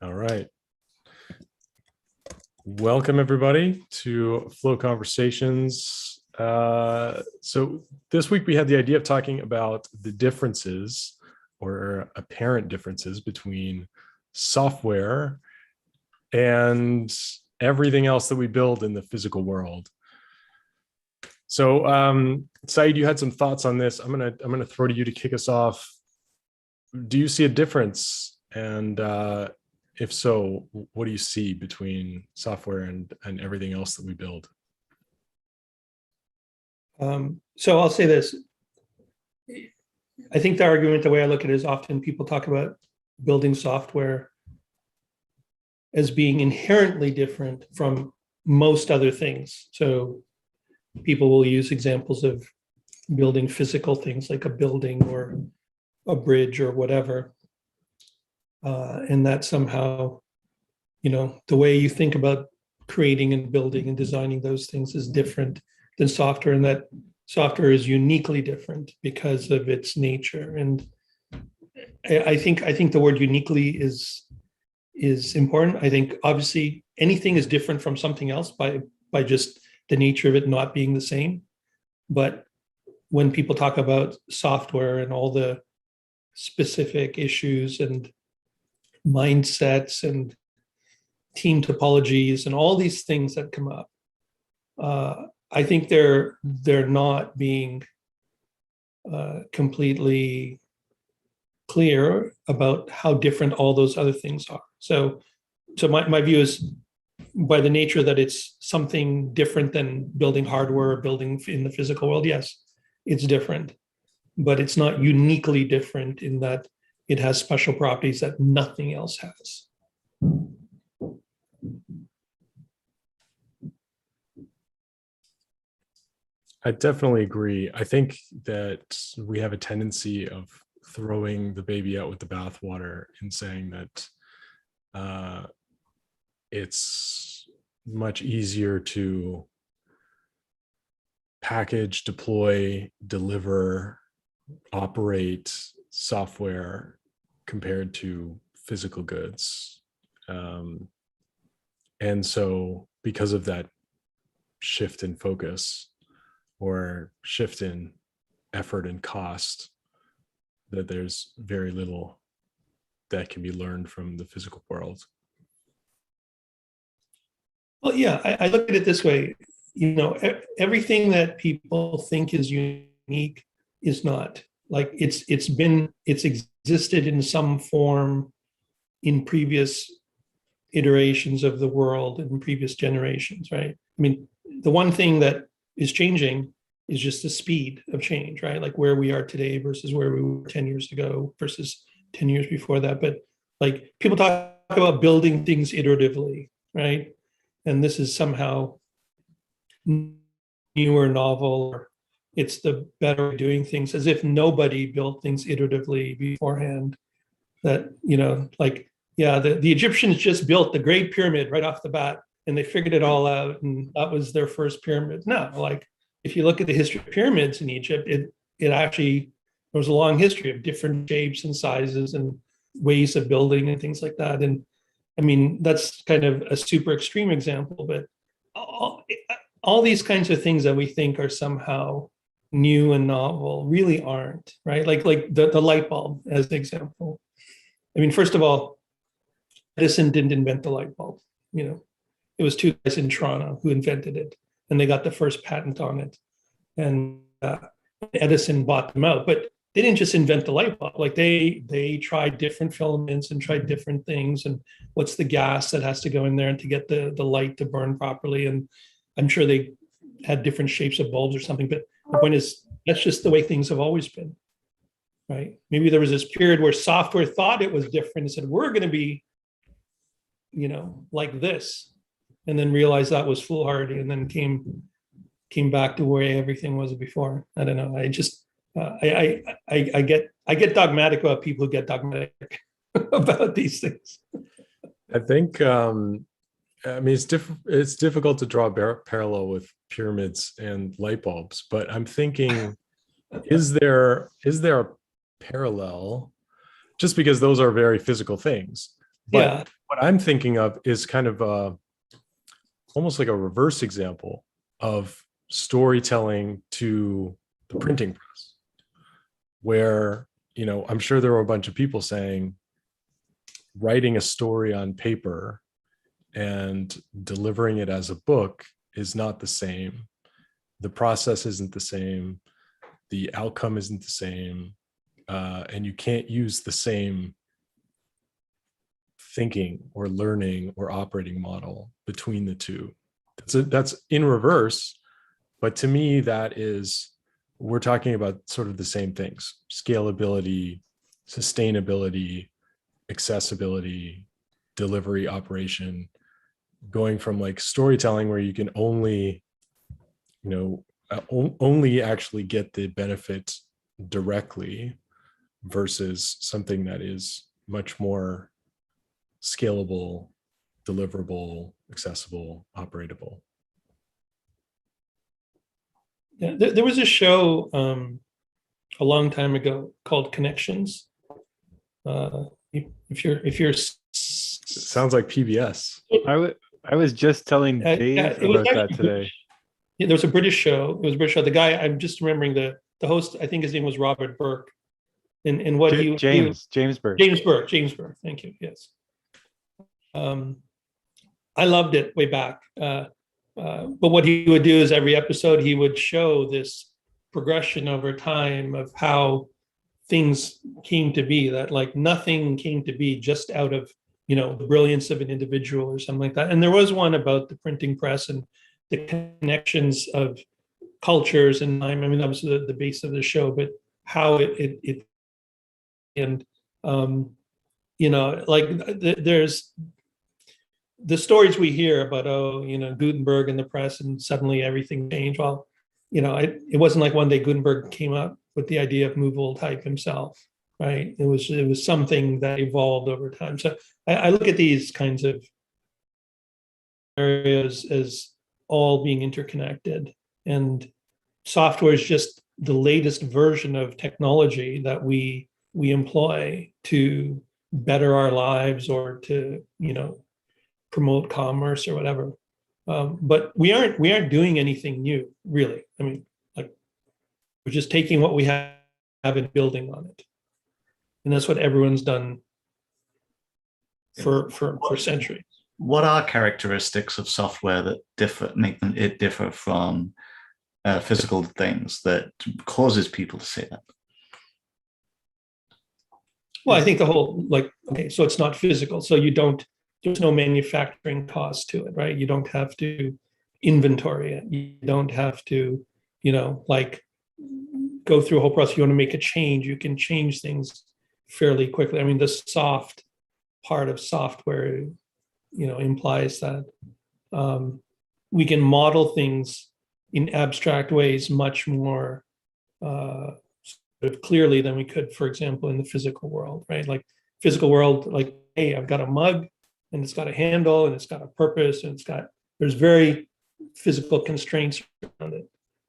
All right. Welcome, everybody, to Flow Conversations. So this week we had the idea of talking about the differences or apparent differences between software and everything else that we build in the physical world. So, Saeed, you had some thoughts on this. I'm gonna throw to you to kick us off. Do you see a difference? And if so, what do you see between software and everything else that we build? So I'll say this. I think the argument, the way I look at it, is often people talk about building software as being inherently different from most other things. So people will use examples of building physical things like a building or a bridge or whatever. And that somehow, the way you think about creating and building and designing those things is different than software, and that software is uniquely different because of its nature. And I think the word uniquely is important. I think obviously anything is different from something else by just the nature of it not being the same. But when people talk about software and all the specific issues and mindsets and team topologies and all these things that come up, I think they're not being completely clear about how different all those other things are. So my view is, by the nature that it's something different than building hardware or building in the physical world, yes, it's different, but it's not uniquely different in that it has special properties that nothing else has. I definitely agree. I think that we have a tendency of throwing the baby out with the bathwater and saying that it's much easier to package, deploy, deliver, operate software compared to physical goods. And so because of that shift in focus or shift in effort and cost, that there's very little that can be learned from the physical world. Well, yeah, I look at it this way. Everything that people think is unique is not. Like it's existed in some form in previous iterations of the world and previous generations, right? I mean, the one thing that is changing is just the speed of change, right? Like where we are today versus where we were 10 years ago versus 10 years before that. But like people talk about building things iteratively, right? And this is somehow newer, novel, or it's the better way of doing things, as if nobody built things iteratively beforehand. That, the Egyptians just built the Great Pyramid right off the bat, and they figured it all out, and that was their first pyramid. No, like if you look at the history of pyramids in Egypt, it actually, there was a long history of different shapes and sizes and ways of building and things like that. And I mean, that's kind of a super extreme example, but all these kinds of things that we think are somehow new and novel really aren't, right? Like the light bulb as an example. I mean, first of all, Edison didn't invent the light bulb. It was two guys in Toronto who invented it, and they got the first patent on it. And Edison bought them out, but they didn't just invent the light bulb. Like they tried different filaments and tried different things, and what's the gas that has to go in there and to get the light to burn properly. And I'm sure they had different shapes of bulbs or something. But the point is, that's just the way things have always been, right? Maybe there was this period where software thought it was different and said, we're going to be, like this, and then realized that was foolhardy, and then came back to where everything was before. I don't know. I just I get dogmatic about people who get dogmatic about these things. I think it's difficult to draw a parallel with pyramids and light bulbs, but I'm thinking, is there a parallel, just because those are very physical things, but Yeah. what I'm thinking of is kind of almost like a reverse example of storytelling to the printing press, where, I'm sure there were a bunch of people saying writing a story on paper and delivering it as a book is not the same. The process isn't the same. The outcome isn't the same. And you can't use the same thinking or learning or operating model between the two. That's in reverse. But to me, we're talking about sort of the same things: scalability, sustainability, accessibility, delivery, operation, going from like storytelling where you can only actually get the benefit directly versus something that is much more scalable, deliverable, accessible, operatable. Yeah, there was a show a long time ago called Connections. If you're It sounds like PBS. I was just telling Dave about that today. Yeah, there was a British show. It was a British show. The guy, I'm just remembering the host. I think his name was Robert Burke. And what James Burke. James Burke. Thank you. Yes. I loved it way back. But what he would do is every episode he would show this progression over time of how things came to be, that like nothing came to be just out of the brilliance of an individual or something like that. And there was one about the printing press and the connections of cultures and time. I mean, that was the base of the show, but how it and there's the stories we hear about, Gutenberg and the press and suddenly everything changed. Well, it wasn't like one day Gutenberg came up with the idea of movable type himself, right? It was something that evolved over time. So I look at these kinds of areas as all being interconnected, and software is just the latest version of technology that we employ to better our lives or to promote commerce or whatever. But we aren't doing anything new, really. I mean, like, we're just taking what we have and building on it, and that's what everyone's done for centuries. What are characteristics of software that make it differ from physical things that causes people to say that? Well, I think the whole, so it's not physical, so there's no manufacturing cost to it, right? You don't have to inventory it. You don't have to, go through a whole process. You want to make a change, you can change things fairly quickly. I mean, the soft part of software, implies that we can model things in abstract ways much more clearly than we could, for example, in the physical world, right? Like physical world, like, hey, I've got a mug and it's got a handle and it's got a purpose and there's very physical constraints around it.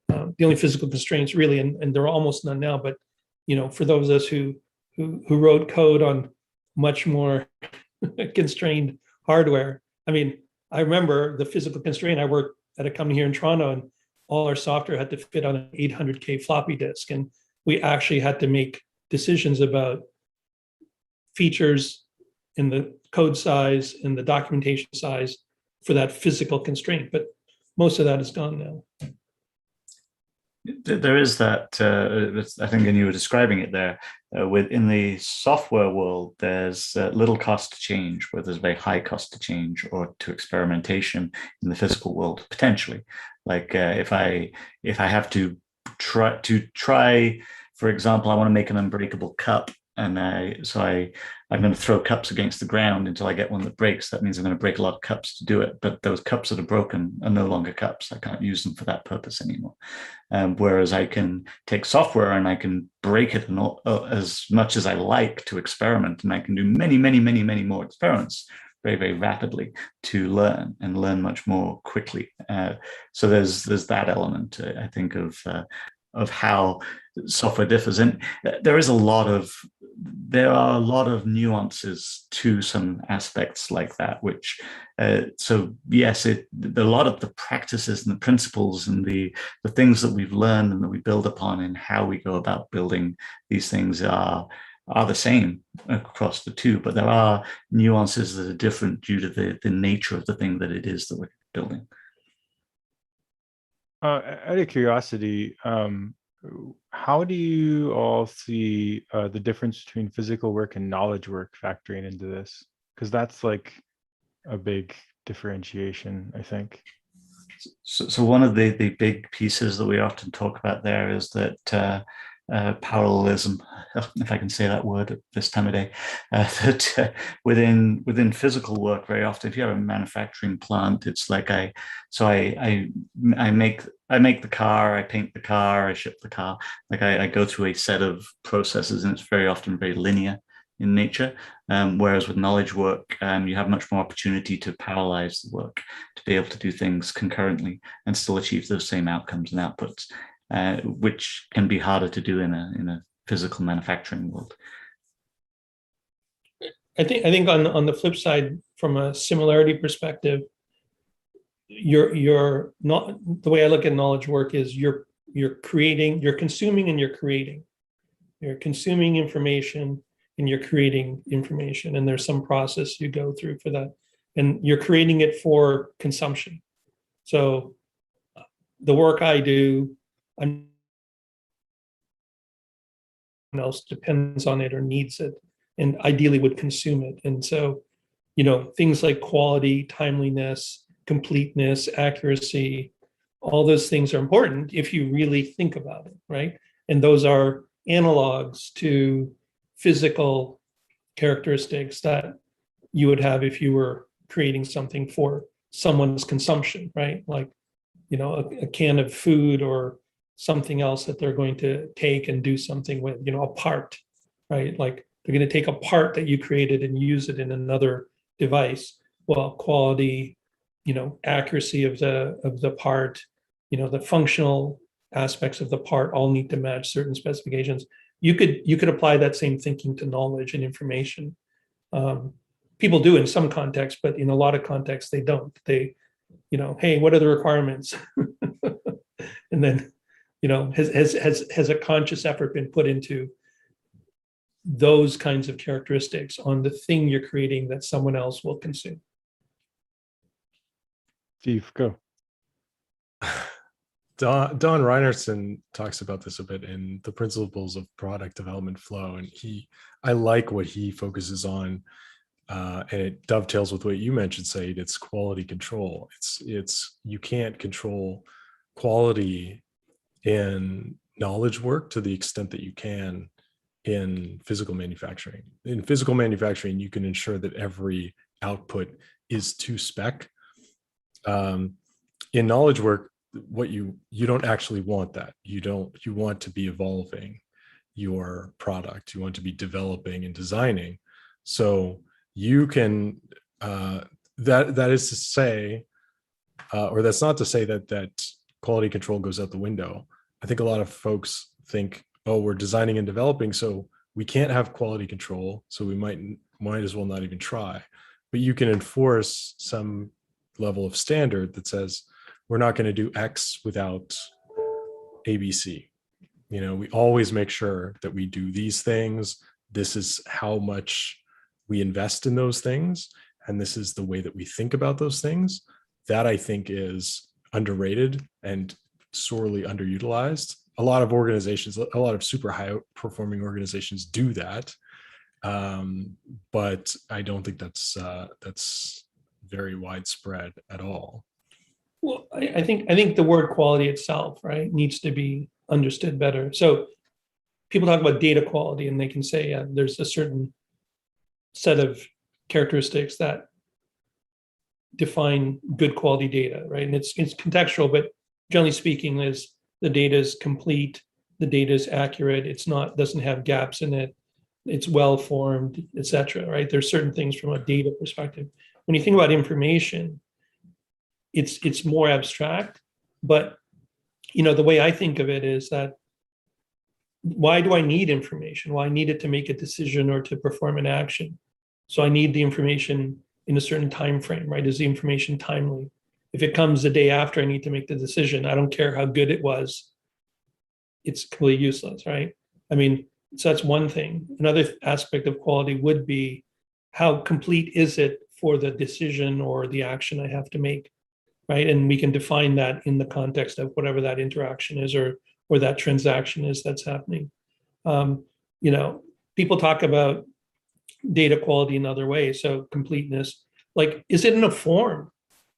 The only physical constraints really, and there are almost none now, but for those of us who wrote code on much more constrained hardware. I mean, I remember the physical constraint. I worked at a company here in Toronto, and all our software had to fit on an 800K floppy disk, and we actually had to make decisions about features in the code size and the documentation size for that physical constraint. But most of that is gone now. There is that, I think, and you were describing it there, in the software world, there's little cost to change, where there's very high cost to change or to experimentation in the physical world, potentially. Like if I have to try, for example, I want to make an unbreakable cup, and I'm going to throw cups against the ground until I get one that breaks. That means I'm going to break a lot of cups to do it. But those cups that are broken are no longer cups. I can't use them for that purpose anymore. Whereas I can take software and I can break it as much as I like to experiment, and I can do many, many, many, many more experiments very, very rapidly to learn much more quickly. So there's that element, I think, of how software differs. And there are a lot of nuances to some aspects like that, which, so yes, a lot of the practices and the principles and the things that we've learned and that we build upon and how we go about building these things are the same across the two, but there are nuances that are different due to the nature of the thing that it is that we're building. Out of curiosity, how do you all see the difference between physical work and knowledge work factoring into this? Because that's like a big differentiation, I think. So one of the big pieces that we often talk about there is that parallelism, if I can say that word at this time of day, that within physical work, very often, if you have a manufacturing plant, it's like I make the car, I paint the car, I ship the car. Like I go through a set of processes, and it's very often very linear in nature. Whereas with knowledge work, you have much more opportunity to parallelize the work, to be able to do things concurrently and still achieve those same outcomes and outputs. Which can be harder to do in a physical manufacturing world. I think on the flip side, from a similarity perspective, you're not, the way I look at knowledge work is you're creating, you're consuming, and you're creating. You're consuming information and you're creating information, and there's some process you go through for that, and you're creating it for consumption. So the work I do, and else depends on it or needs it, and ideally would consume it. And so, things like quality, timeliness, completeness, accuracy, all those things are important if you really think about it, right? And those are analogs to physical characteristics that you would have if you were creating something for someone's consumption, right? Like, a can of food or something else that they're going to take and do something with, a part, right? Like they're going to take a part that you created and use it in another device. Well, quality, accuracy of the part, the functional aspects of the part all need to match certain specifications. You could apply that same thinking to knowledge and information. People do in some contexts, but in a lot of contexts they don't. They, hey, what are the requirements? And then, has a conscious effort been put into those kinds of characteristics on the thing you're creating that someone else will consume? Steve, go. Don Reinertsen talks about this a bit in the principles of product development flow, and I like what he focuses on, and it dovetails with what you mentioned, Said. It's quality control. It's you can't control quality in knowledge work to the extent that you can in physical manufacturing. In physical manufacturing, you can ensure that every output is to spec. In knowledge work, what you don't actually want that. You want to be evolving your product. You want to be developing and designing. So you can, that is to say, or that's not to say that quality control goes out the window. I think a lot of folks think, oh, we're designing and developing, so we can't have quality control, so we might as well not even try. But you can enforce some level of standard that says we're not going to do X without ABC. We always make sure that we do these things. This is how much we invest in those things, and this is the way that we think about those things. That, I think, is underrated and sorely underutilized. A lot of organizations, a lot of super high performing organizations do that. But I don't think that's very widespread at all. Well, I think the word quality itself, right, needs to be understood better. So people talk about data quality, and they can say there's a certain set of characteristics that define good quality data, right? And it's contextual, but generally speaking, is the data is complete, the data is accurate, doesn't have gaps in it, it's well formed, etc. Right? There's certain things from a data perspective. When you think about information, it's more abstract, but the way I think of it is that why do I need information? Well, I need it to make a decision or to perform an action. So I need the information in a certain time frame, right? Is the information timely? If it comes the day after I need to make the decision, I don't care how good it was, it's completely useless, right? I mean, so that's one thing. Another aspect of quality would be how complete is it for the decision or the action I have to make, right? And we can define that in the context of whatever that interaction is or that transaction is that's happening. You know, people talk about data quality in other ways. So completeness, like, is it in a form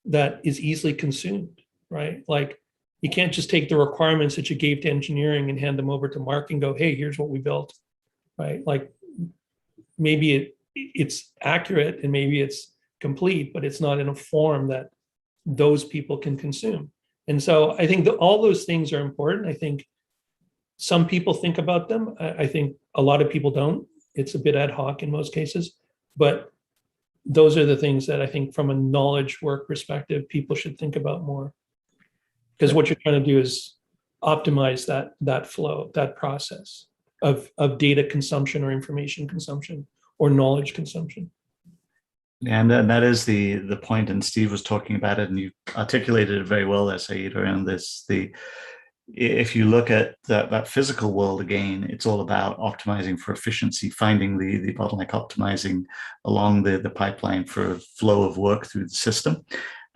that is easily consumed, right? Like, you can't just take the requirements that you gave to engineering and hand them over to Mark and go, hey, here's what we built, right? Like, maybe it's accurate and maybe it's complete, but it's not in a form that those people can consume. And so I think that all those things are important. I think some people think about them. I think a lot of people don't. It's a bit ad hoc in most cases, but those are the things that I think from a knowledge work perspective, people should think about more. Because what you're trying to do is optimize that flow, that process of data consumption or information consumption or knowledge consumption. And that is the point, and Steve was talking about it, and you articulated it very well there, Saeed, around this. If you look at that physical world again, it's all about optimizing for efficiency, finding the bottleneck, optimizing along the pipeline for flow of work through the system.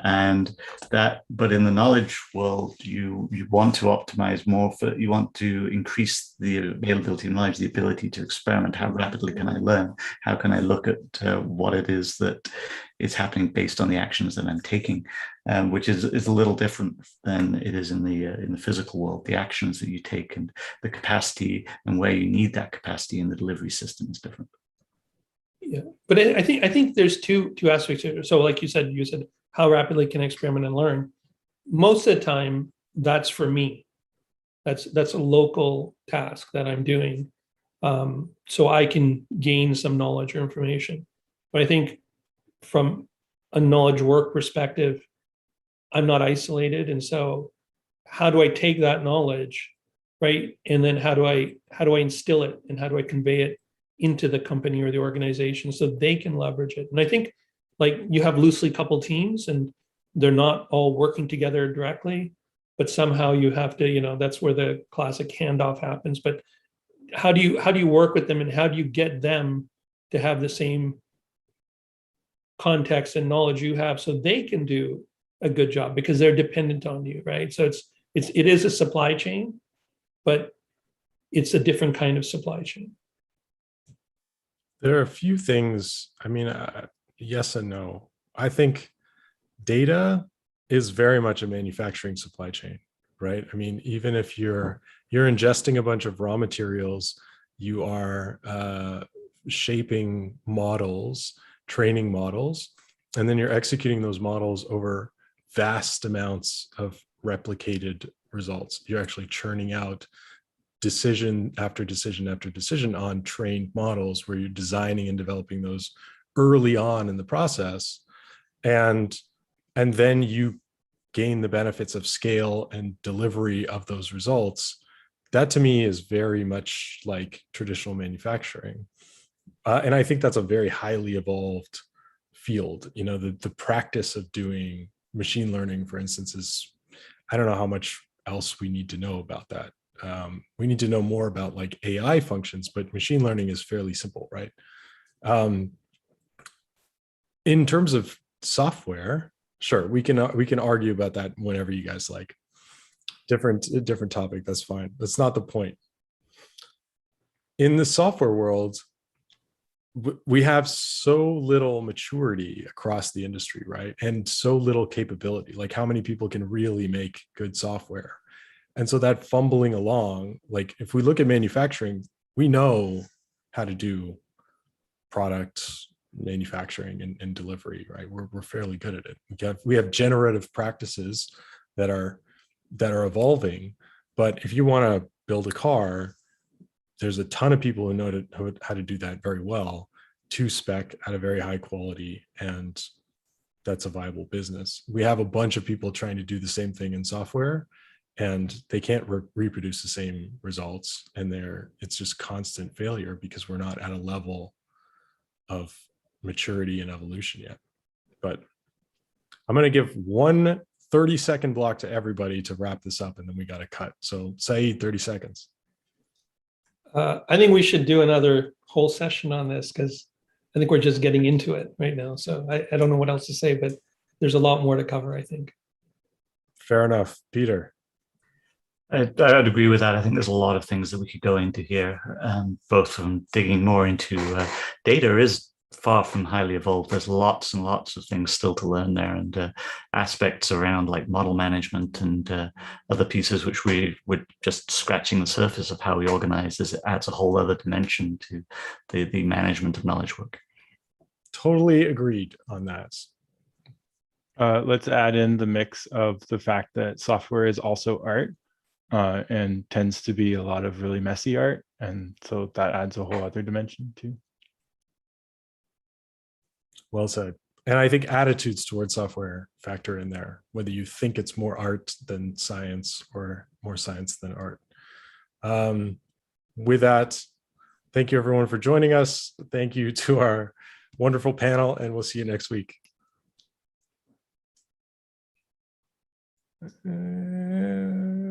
And that, but in the knowledge world, you want to optimize more for, you want to increase the availability of knowledge, the ability to experiment. How rapidly can I learn? How can I look at what it is that is happening based on the actions that I'm taking, which is a little different than it is in the physical world. The actions that you take and the capacity and where you need that capacity in the delivery system is different. Yeah, but I think there's two aspects here. So, like you said, how rapidly can I experiment and learn? Most of the time, that's for me. That's a local task that I'm doing, so I can gain some knowledge or information. But I think from a knowledge work perspective, I'm not isolated, and so how do I take that knowledge, right? And then how do I instill it and how do I convey it into the company or the organization so they can leverage it? And I think, like, you have loosely coupled teams and they're not all working together directly, but somehow you have to, that's where the classic handoff happens. But how do you work with them and how do you get them to have the same context and knowledge you have so they can do a good job because they're dependent on you, right? So it is a supply chain, but it's a different kind of supply chain. There are a few things, yes and no. I think data is very much a manufacturing supply chain, right? I mean, even if you're ingesting a bunch of raw materials, you are shaping models, training models, and then you're executing those models over vast amounts of replicated results. You're actually churning out decision after decision after decision on trained models where you're designing and developing those early on in the process. And then you gain the benefits of scale and delivery of those results. That to me is very much like traditional manufacturing. And I think that's a very highly evolved field. The practice of doing machine learning, for instance, is, I don't know how much else we need to know about that. We need to know more about like AI functions, but machine learning is fairly simple, right? In terms of software, sure, we can argue about that whenever you guys like. Different topic, that's fine. That's not the point. In the software world, we have so little maturity across the industry, right? And so little capability. Like, how many people can really make good software? And so that fumbling along, like if we look at manufacturing, we know how to do product manufacturing and delivery, right? We're fairly good at it. We have generative practices that are evolving. But if you want to build a car, there's a ton of people who know how to do that very well, to spec at a very high quality, and that's a viable business. We have a bunch of people trying to do the same thing in software, and they can't reproduce the same results, and it's just constant failure because we're not at a level of maturity and evolution yet. But I'm going to give one 30-second block to everybody to wrap this up, and then we got to cut. So Saeed, 30 seconds. I think we should do another whole session on this because I think we're just getting into it right now. So I don't know what else to say, but there's a lot more to cover, I think. Fair enough. Peter. I'd agree with that. I think there's a lot of things that we could go into here, both from digging more into data is far from highly evolved. There's lots and lots of things still to learn there, and aspects around like model management and other pieces which we were just scratching the surface of how we organize this. It adds a whole other dimension to the management of knowledge work. Totally agreed on that. Let's add in the mix of the fact that software is also art, and tends to be a lot of really messy art. And so that adds a whole other dimension too. Well said. And I think attitudes towards software factor in there, whether you think it's more art than science or more science than art. With that, thank you everyone for joining us. Thank you to our wonderful panel, and we'll see you next week.